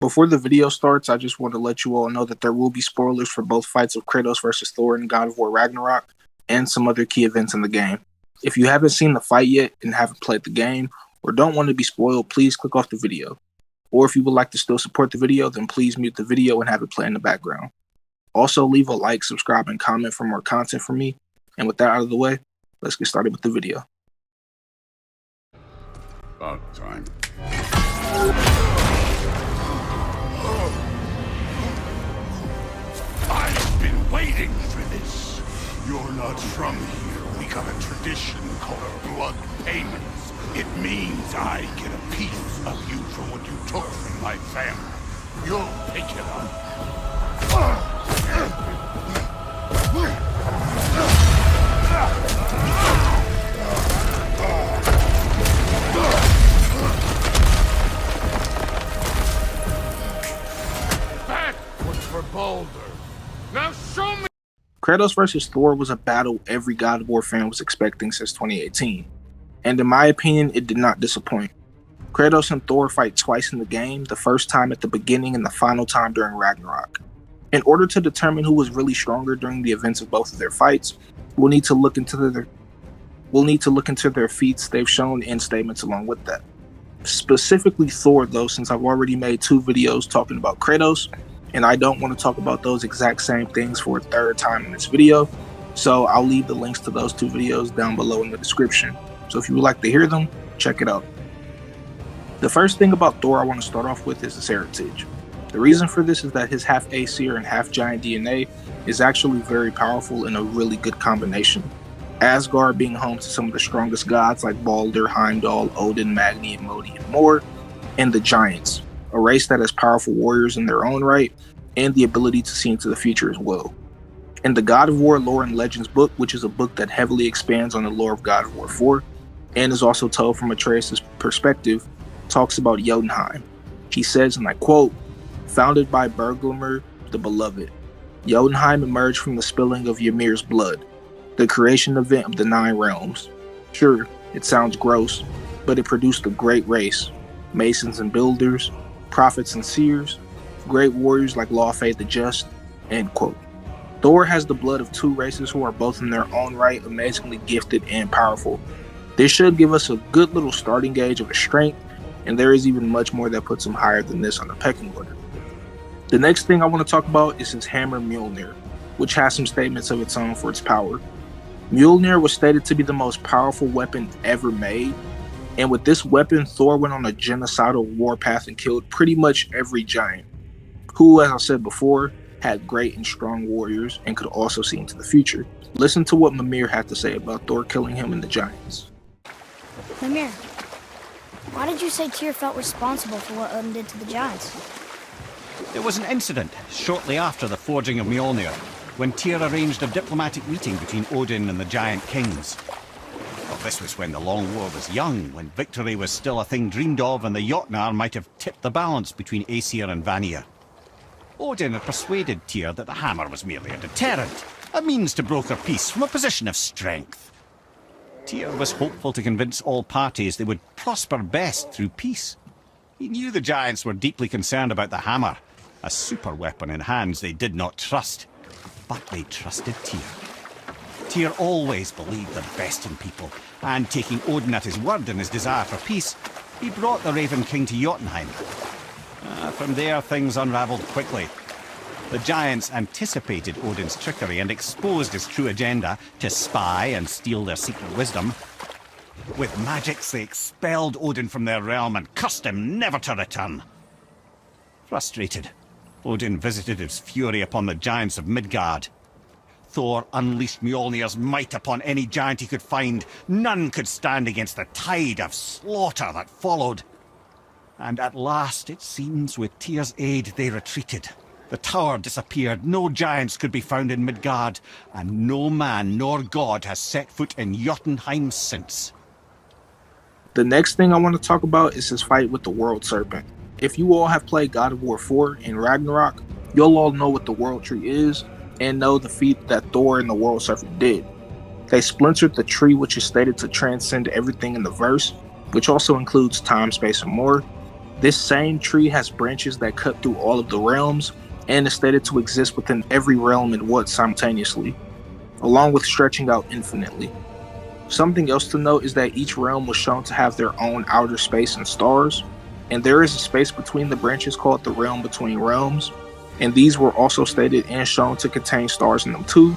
Before the video starts, I just want to let you all know that there will be spoilers for both fights of Kratos versus Thor in God of War Ragnarok and some other key events in the game. If you haven't seen the fight yet and haven't played the game or don't want to be spoiled, please click off the video. Or if you would like to still support the video, then please mute the video and have it play in the background. Also, leave a like, subscribe, and comment for more content from me. And with that out of the way, let's get started with the video. About time. I've been waiting for this. You're not from here. We got a tradition called blood payments. It means I get a piece of you for what you took from my family. You'll pick it up. That was for Baldur. Now show me. Kratos vs. Thor was a battle every God of War fan was expecting since 2018. And in my opinion, it did not disappoint. Kratos and Thor fight twice in the game, the first time at the beginning and the final time during Ragnarok. In order to determine who was really stronger during the events of both of their fights, we'll need to look into their feats they've shown and statements along with that. Specifically Thor though, since I've already made 2 videos talking about Kratos, and I don't want to talk about those exact same things for a third time in this video, so I'll leave the links to those 2 videos down below in the description. So if you would like to hear them, check it out. The first thing about Thor I want to start off with is his heritage. The reason for this is that his half Aesir and half giant DNA is actually very powerful and a really good combination. Asgard being home to some of the strongest gods like Baldur, Heimdall, Odin, Magni, and Modi, and more, and the Giants, a race that has powerful warriors in their own right and the ability to see into the future as well. In the God of War Lore and Legends book, which is a book that heavily expands on the lore of God of War 4, and is also told from Atreus' perspective, talks about Jotunheim. He says, and I quote, "Founded by Bergelmir the Beloved, Jotunheim emerged from the spilling of Ymir's blood, the creation event of the 9 realms. Sure, it sounds gross, but it produced a great race, masons and builders, prophets and seers, great warriors like Law-Fae the Just," end quote. Thor has the blood of 2 races who are both in their own right amazingly gifted and powerful. This should give us a good little starting gauge of his strength, and there is even much more that puts him higher than this on the pecking order. The next thing I want to talk about is his hammer Mjolnir, which has some statements of its own for its power. Mjolnir was stated to be the most powerful weapon ever made, and with this weapon, Thor went on a genocidal warpath and killed pretty much every giant, who, as I said before, had great and strong warriors and could also see into the future. Listen to what Mimir had to say about Thor killing him and the giants. Mimir, why did you say Tyr felt responsible for what Odin did to the giants? There was an incident shortly after the forging of Mjolnir, when Tyr arranged a diplomatic meeting between Odin and the giant kings. Well, this was when the Long War was young, when victory was still a thing dreamed of, and the Jotnar might have tipped the balance between Aesir and Vanir. Odin had persuaded Tyr that the hammer was merely a deterrent, a means to broker peace from a position of strength. Tyr was hopeful to convince all parties they would prosper best through peace. He knew the giants were deeply concerned about the hammer, a super weapon in hands they did not trust. But they trusted Tyr. Tyr always believed the best in people, and taking Odin at his word in his desire for peace, he brought the Raven King to Jotunheim. From there, things unravelled quickly. The giants anticipated Odin's trickery and exposed his true agenda to spy and steal their secret wisdom. With magics, they expelled Odin from their realm and cursed him never to return. Frustrated, Odin visited his fury upon the giants of Midgard. Thor unleashed Mjolnir's might upon any giant he could find. None could stand against the tide of slaughter that followed. And at last, it seems, with Tyr's aid, they retreated. The tower disappeared, no giants could be found in Midgard, and no man nor god has set foot in Jotunheim since. The next thing I want to talk about is his fight with the World Serpent. If you all have played God of War 4 and Ragnarok, you'll all know what the World Tree is, and know the feat that Thor and the World Serpent did. They splintered the tree, which is stated to transcend everything in the verse, which also includes time, space, and more, This same tree has branches that cut through all of the realms and is stated to exist within every realm at once simultaneously, along with stretching out infinitely. Something else to note is that each realm was shown to have their own outer space and stars, and there is a space between the branches called the realm between realms, and these were also stated and shown to contain stars in them too,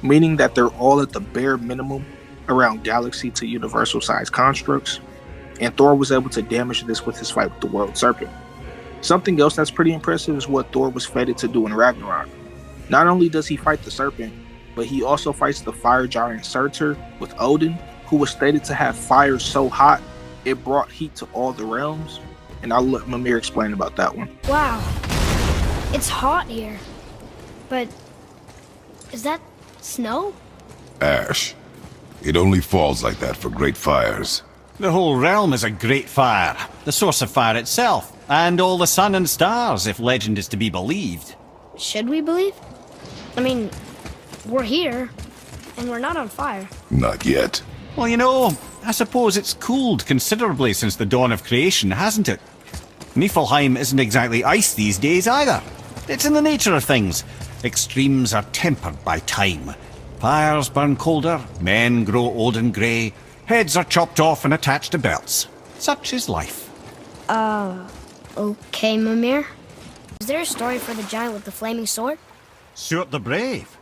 meaning that they're all at the bare minimum around galaxy to universal size constructs, and Thor was able to damage this with his fight with the World Serpent. Something else that's pretty impressive is what Thor was fated to do in Ragnarok. Not only does he fight the Serpent, but he also fights the fire giant Surtur with Odin, who was stated to have fire so hot it brought heat to all the realms, and I'll let Mimir explain about that one. Wow. It's hot here. But is that snow? Ash. It only falls like that for great fires. The whole realm is a great fire, the source of fire itself, and all the sun and stars, if legend is to be believed. Should we believe? I mean, we're here, and we're not on fire. Not yet. Well, you know, I suppose it's cooled considerably since the dawn of creation, hasn't it? Niflheim isn't exactly ice these days either. It's in the nature of things. Extremes are tempered by time. Fires burn colder, men grow old and grey, heads are chopped off and attached to belts. Such is life. Okay, Mimir. Is there a story for the giant with the flaming sword? Surt the Brave?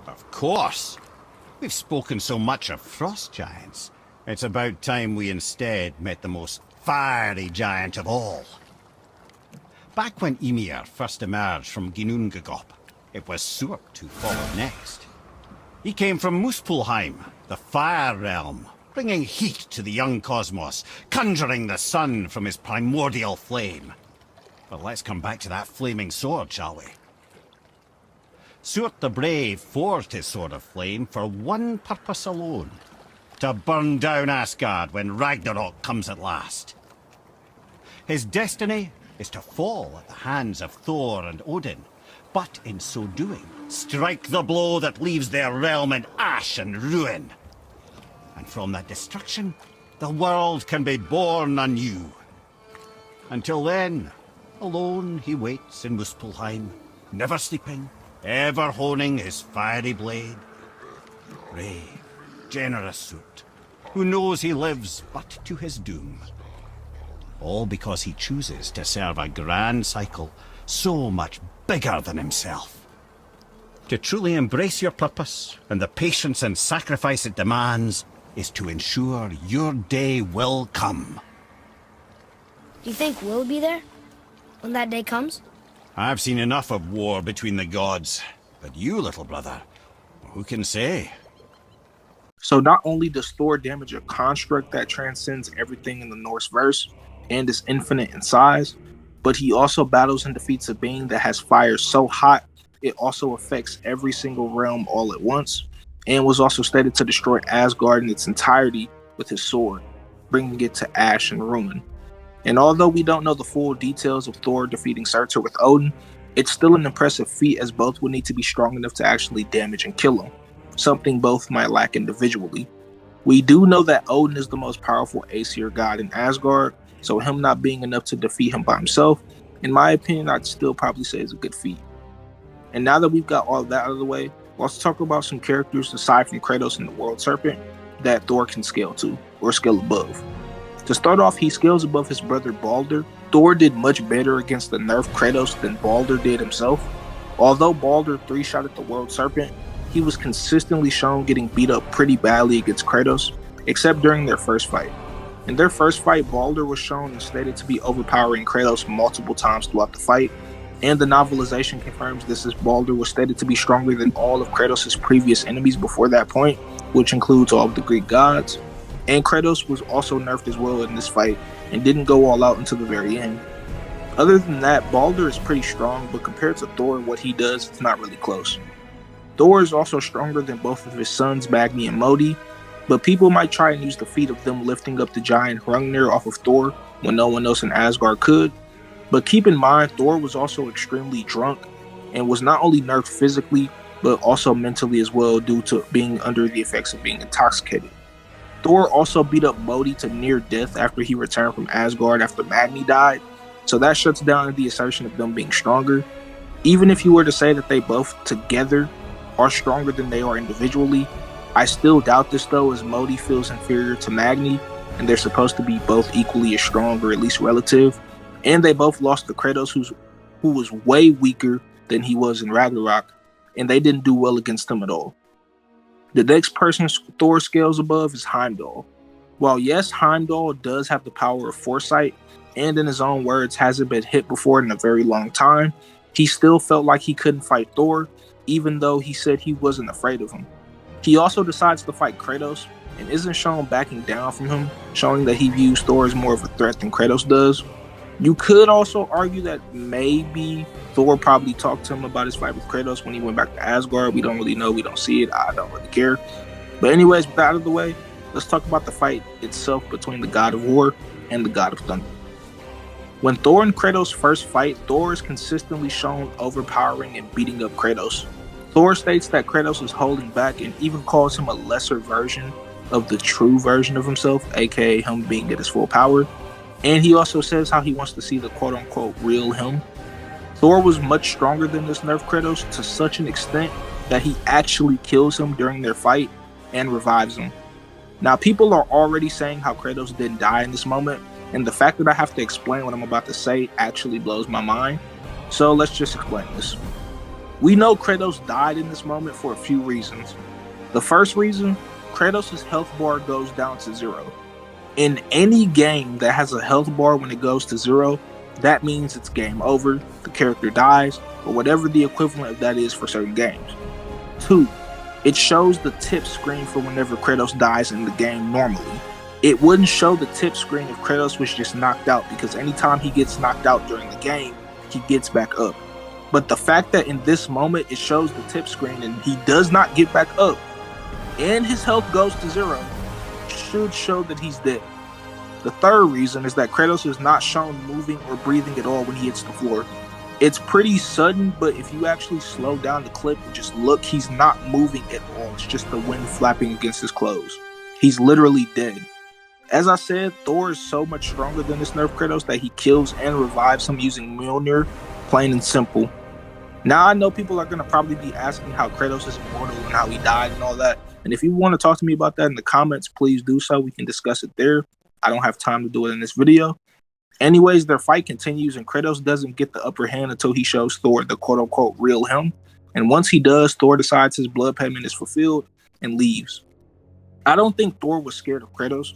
Of course. We've spoken so much of frost giants. It's about time we instead met the most fiery giant of all. Back when Ymir first emerged from Ginnungagap, it was Surt who followed next. He came from Muspelheim, the fire realm, bringing heat to the young cosmos, conjuring the sun from his primordial flame. But let's come back to that flaming sword, shall we? Surt the Brave forged his sword of flame for one purpose alone: to burn down Asgard when Ragnarok comes at last. His destiny is to fall at the hands of Thor and Odin, but in so doing, strike the blow that leaves their realm in ash and ruin. And from that destruction, the world can be born anew. Until then, alone he waits in Muspelheim, never sleeping, ever honing his fiery blade. Brave, generous Surt, who knows he lives but to his doom. All because he chooses to serve a grand cycle so much bigger than himself. To truly embrace your purpose and the patience and sacrifice it demands is to ensure your day will come. Do you think we'll be there when that day comes? I've seen enough of war between the gods, but you, little brother, who can say? So not only does Thor damage a construct that transcends everything in the Norse verse and is infinite in size, but he also battles and defeats a being that has fire so hot it also affects every single realm all at once, and was also stated to destroy Asgard in its entirety with his sword, bringing it to ash and ruin. And although we don't know the full details of Thor defeating Surtur with Odin, it's still an impressive feat, as both would need to be strong enough to actually damage and kill him, something both might lack individually. We do know that Odin is the most powerful Aesir god in Asgard, so him not being enough to defeat him by himself, in my opinion, I'd still probably say is a good feat. And now that we've got all of that out of the way, let's talk about some characters aside from Kratos and the World Serpent that Thor can scale to, or scale above. To start off, he scales above his brother Balder. Thor did much better against the nerfed Kratos than Balder did himself. Although Balder 3-shot at the World Serpent, he was consistently shown getting beat up pretty badly against Kratos, except during their first fight. In their first fight, Balder was shown and stated to be overpowering Kratos multiple times throughout the fight, and the novelization confirms this, as Balder was stated to be stronger than all of Kratos' previous enemies before that point, which includes all of the Greek gods. And Kratos was also nerfed as well in this fight and didn't go all out until the very end. Other than that, Balder is pretty strong, but compared to Thor, what he does, it's not really close. Thor is also stronger than both of his sons, Magni and Modi, but people might try and use the feat of them lifting up the giant Hrungnir off of Thor when no one else in Asgard could. But keep in mind, Thor was also extremely drunk and was not only nerfed physically, but also mentally as well, due to being under the effects of being intoxicated. Thor also beat up Modi to near death after he returned from Asgard after Magni died, so that shuts down the assertion of them being stronger. Even if you were to say that they both together are stronger than they are individually, I still doubt this though, as Modi feels inferior to Magni, and they're supposed to be both equally as strong, or at least relative. And they both lost to Kratos, who was way weaker than he was in Ragnarok, and they didn't do well against him at all. The next person Thor scales above is Heimdall. While yes, Heimdall does have the power of foresight, and in his own words hasn't been hit before in a very long time, he still felt like he couldn't fight Thor, even though he said he wasn't afraid of him. He also decides to fight Kratos, and isn't shown backing down from him, showing that he views Thor as more of a threat than Kratos does. You could also argue that maybe Thor probably talked to him about his fight with Kratos when he went back to Asgard. We don't really know, we don't see it, I don't really care. But anyways, with that out of the way, let's talk about the fight itself between the God of War and the God of Thunder. When Thor and Kratos first fight, Thor is consistently shown overpowering and beating up Kratos. Thor states that Kratos is holding back and even calls him a lesser version of the true version of himself, aka him being at his full power. And he also says how he wants to see the quote-unquote real him. Thor was much stronger than this nerfed Kratos to such an extent that he actually kills him during their fight and revives him. Now, people are already saying how Kratos didn't die in this moment, and the fact that I have to explain what I'm about to say actually blows my mind. So let's just explain this. We know Kratos died in this moment for a few reasons. The first reason, Kratos' health bar goes down to 0. In any game that has a health bar when it goes to 0, that means it's game over, the character dies, or whatever the equivalent of that is for certain games. 2, it shows the tip screen for whenever Kratos dies in the game normally. It wouldn't show the tip screen if Kratos was just knocked out, because anytime he gets knocked out during the game, he gets back up. But the fact that in this moment it shows the tip screen and he does not get back up, and his health goes to 0, should show that he's dead. The third reason is that Kratos is not shown moving or breathing at all when he hits the floor. It's pretty sudden, but if you actually slow down the clip and just look, he's not moving at all. It's just the wind flapping against his clothes. He's literally dead. As I said, Thor is so much stronger than this nerfed Kratos that he kills and revives him using Mjolnir, plain and simple. Now, I know people are going to probably be asking how Kratos is immortal and how he died and all that. And if you want to talk to me about that in the comments, please do so. We can discuss it there. I don't have time to do it in this video. Anyways, their fight continues and Kratos doesn't get the upper hand until he shows Thor the quote-unquote real him. And once he does, Thor decides his blood payment is fulfilled and leaves. I don't think Thor was scared of Kratos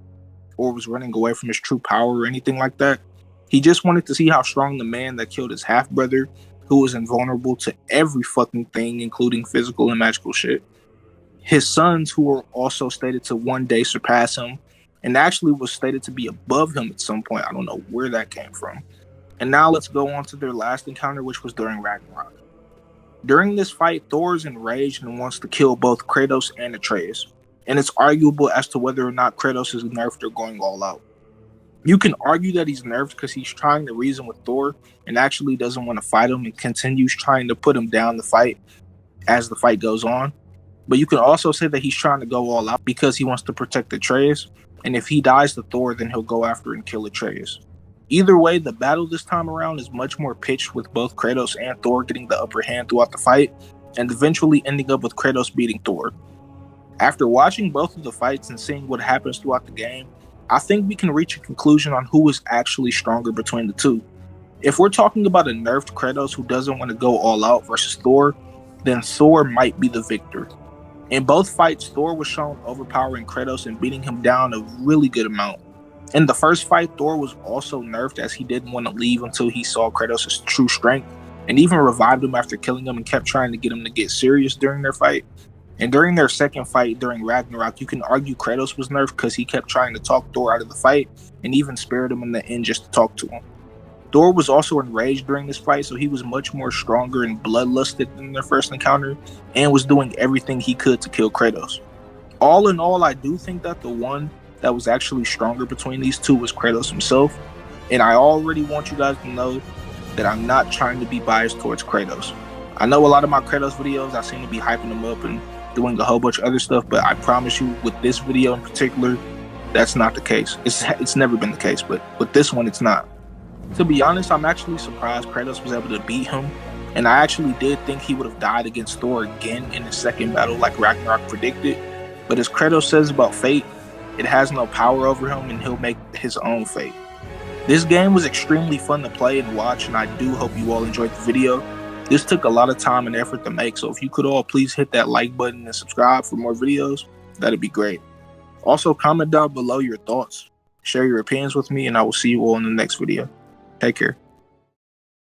or was running away from his true power or anything like that. He just wanted to see how strong the man that killed his half-brother, who was invulnerable to every fucking thing, including physical and magical shit, his sons, who were also stated to one day surpass him, and actually was stated to be above him at some point. I don't know where that came from. And now let's go on to their last encounter, which was during Ragnarok. During this fight, Thor is enraged and wants to kill both Kratos and Atreus. And it's arguable as to whether or not Kratos is nerfed or going all out. You can argue that he's nerfed because he's trying to reason with Thor and actually doesn't want to fight him and continues trying to put him down the fight as the fight goes on. But you can also say that he's trying to go all out because he wants to protect Atreus. And if he dies to Thor, then he'll go after and kill Atreus. Either way, the battle this time around is much more pitched, with both Kratos and Thor getting the upper hand throughout the fight, and eventually ending up with Kratos beating Thor. After watching both of the fights and seeing what happens throughout the game, I think we can reach a conclusion on who is actually stronger between the two. If we're talking about a nerfed Kratos who doesn't want to go all out versus Thor, then Thor might be the victor. In both fights, Thor was shown overpowering Kratos and beating him down a really good amount. In the first fight, Thor was also nerfed as he didn't want to leave until he saw Kratos' true strength, and even revived him after killing him and kept trying to get him to get serious during their fight. And during their second fight during Ragnarok, you can argue Kratos was nerfed because he kept trying to talk Thor out of the fight and even spared him in the end just to talk to him. Thor was also enraged during this fight, so he was much more stronger and bloodlusted than their first encounter and was doing everything he could to kill Kratos. All in all, I do think that the one that was actually stronger between these two was Kratos himself, and I already want you guys to know that I'm not trying to be biased towards Kratos. I know a lot of my Kratos videos, I seem to be hyping him up and doing a whole bunch of other stuff, but I promise you with this video in particular, that's not the case. It's never been the case, but with this one, it's not. To be honest, I'm actually surprised Kratos was able to beat him, and I actually did think he would have died against Thor again in the second battle like Ragnarok predicted, but as Kratos says about fate, it has no power over him and he'll make his own fate. This game was extremely fun to play and watch, and I do hope you all enjoyed the video. This took a lot of time and effort to make, so if you could all please hit that like button and subscribe for more videos, that'd be great. Also, comment down below your thoughts, share your opinions with me, and I will see you all in the next video. Take care.